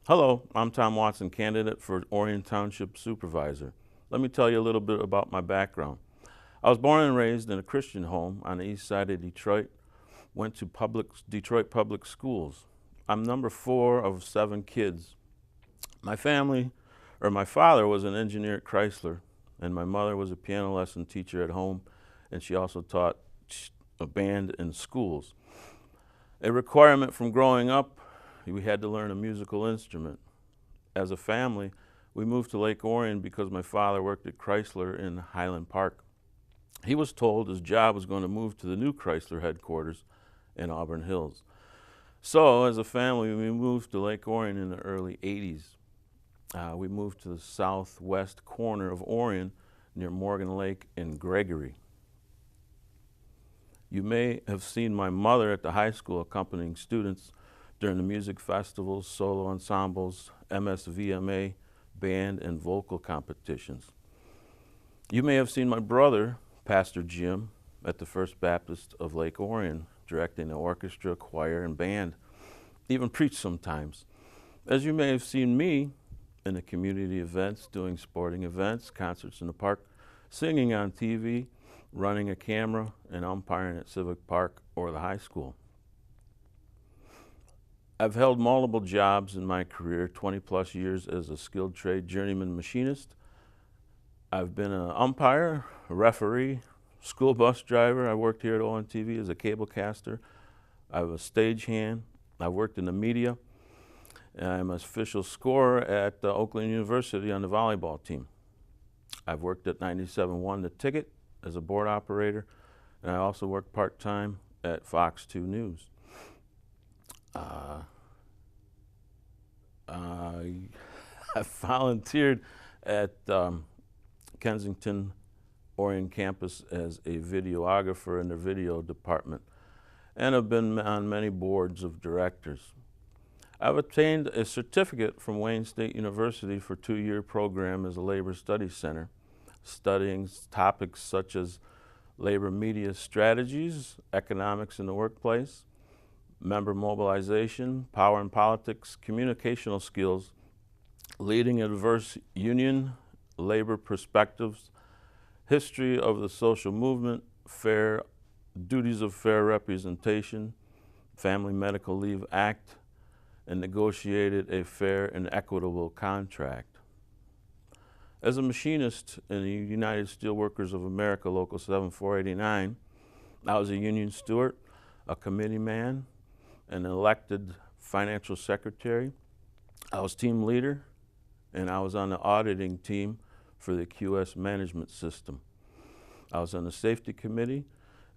Hello, I'm Tom Watson, candidate for Orion Township Supervisor. Let me tell you a little bit about my background. I was born and raised in a Christian home on the east side of Detroit, went to Detroit public schools. I'm number 4 of 7 kids. My father was an engineer at Chrysler, and my mother was a piano lesson teacher at home, and she also taught a band in schools. A requirement from growing up, we had to learn a musical instrument. As a family, we moved to Lake Orion because my father worked at Chrysler in Highland Park. He was told his job was going to move to the new Chrysler headquarters in Auburn Hills. So, as a family, we moved to Lake Orion in the early 80s. We moved to the southwest corner of Orion near Morgan Lake and Gregory. You may have seen my mother at the high school accompanying students during the music festivals, solo ensembles, MSVMA, band, and vocal competitions. You may have seen my brother, Pastor Jim, at the First Baptist of Lake Orion, directing the orchestra, choir, and band, even preach sometimes. As you may have seen me in the community events, doing sporting events, concerts in the park, singing on TV, running a camera, and umpiring at Civic Park or the high school. I've held multiple jobs in my career, 20 plus years as a skilled trade journeyman machinist. I've been an umpire, a referee, school bus driver. I worked here at ONTV as a cablecaster. I'm a stagehand. I've worked in the media. I'm an official scorer at Oakland University on the volleyball team. I've worked at 97.1 The Ticket as a board operator, and I also work part-time at Fox 2 News. I volunteered at Kensington Orion campus as a videographer in the video department, and have been on many boards of directors. I've obtained a certificate from Wayne State University for a 2-year program as a labor studies center, studying topics such as labor media strategies, economics in the workplace, member mobilization, power and politics, communicational skills, leading a diverse union, labor perspectives, history of the social movement, duties of fair representation, Family Medical Leave Act, and negotiated a fair and equitable contract. As a machinist in the United Steelworkers of America, Local 7489, I was a union steward, a committee man, an elected financial secretary. I was team leader, and I was on the auditing team for the QS management system. I was on the safety committee,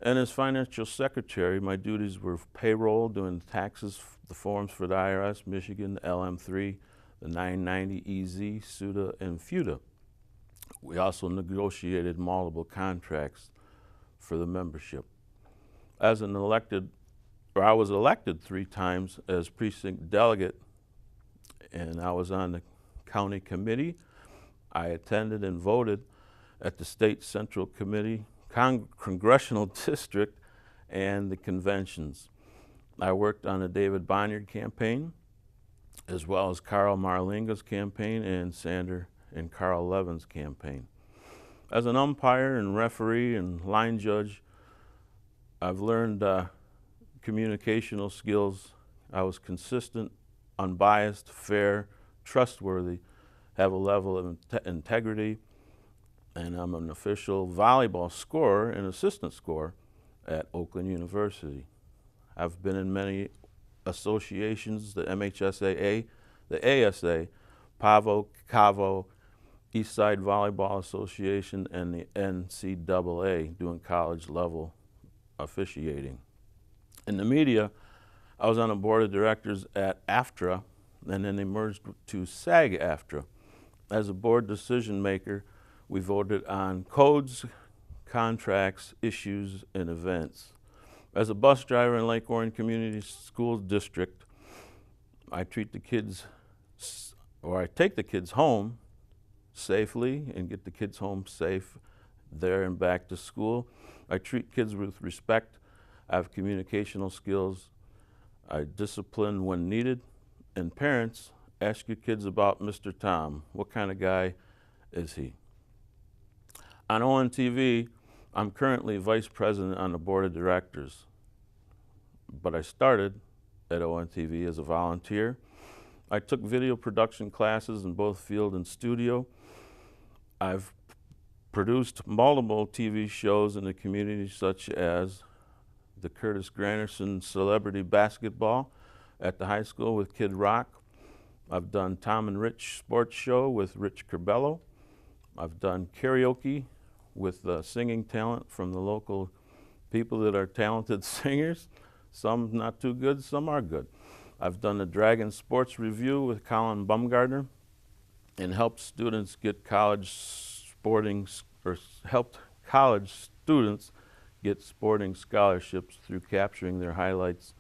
and as financial secretary, my duties were payroll, doing taxes, the forms for the IRS, Michigan, LM3, the 990 EZ, SUDA, and FUTA. We also negotiated multiple contracts for the membership. I was elected 3 times as precinct delegate, and I was on the county committee. I attended and voted at the state central committee, congressional district, and the conventions. I worked on the David Bonyard campaign, as well as Carl Marlinga's campaign and Sander and Carl Levin's campaign. As an umpire and referee and line judge, I've learned communicational skills. I was consistent, unbiased, fair, trustworthy, have a level of integrity, and I'm an official volleyball scorer and assistant scorer at Oakland University. I've been in many associations, the MHSAA, the ASA, PAVO, CAVO, Eastside Volleyball Association, and the NCAA, doing college level officiating. In the media, I was on a board of directors at AFTRA, and then they merged to SAG-AFTRA. As a board decision maker, we voted on codes, contracts, issues, and events. As a bus driver in Lake Orion Community School District, I take the kids home safely and get the kids home safe there and back to school. I treat kids with respect. I have communicational skills. I discipline when needed. And parents, Ask your kids about Mr. Tom. What kind of guy is he? On ONTV, I'm currently vice president on the board of directors, but I started at ONTV as a volunteer. I took video production classes in both field and studio. I've produced multiple TV shows in the community, such as the Curtis Granderson Celebrity Basketball at the high school with Kid Rock. I've done Tom and Rich Sports Show with Rich Curbello. I've done karaoke with singing talent from the local people that are talented singers. Some not too good, some are good. I've done the Dragon Sports Review with Colin Bumgardner and helped students get helped college students get sporting scholarships through capturing their highlights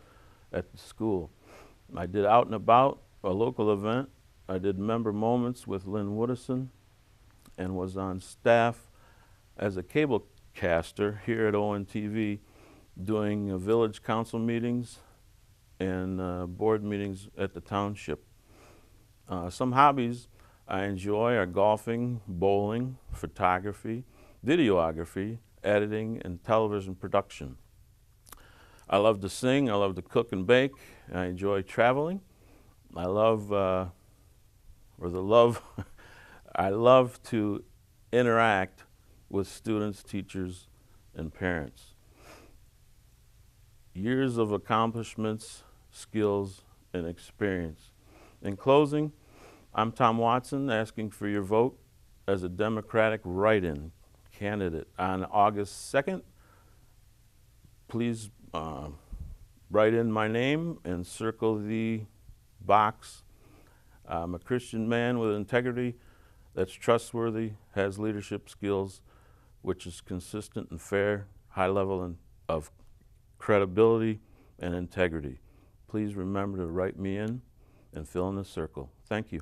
at the school. I did Out and About, a local event. I did Member Moments with Lynn Woodison and was on staff as a cable caster here at ONTV doing village council meetings and board meetings at the township. Some hobbies I enjoy are golfing, bowling, photography, videography, editing, and television production. I love to sing, I love to cook and bake, and I enjoy traveling. I love to interact with students, teachers, and parents. Years of accomplishments, skills, and experience. In closing, I'm Tom Watson, asking for your vote as a Democratic write-in candidate on August 2nd. Please write in my name and circle the box. I'm a Christian man with integrity that's trustworthy, has leadership skills, which is consistent and fair, high level of credibility and integrity. Please remember to write me in and fill in the circle. Thank you.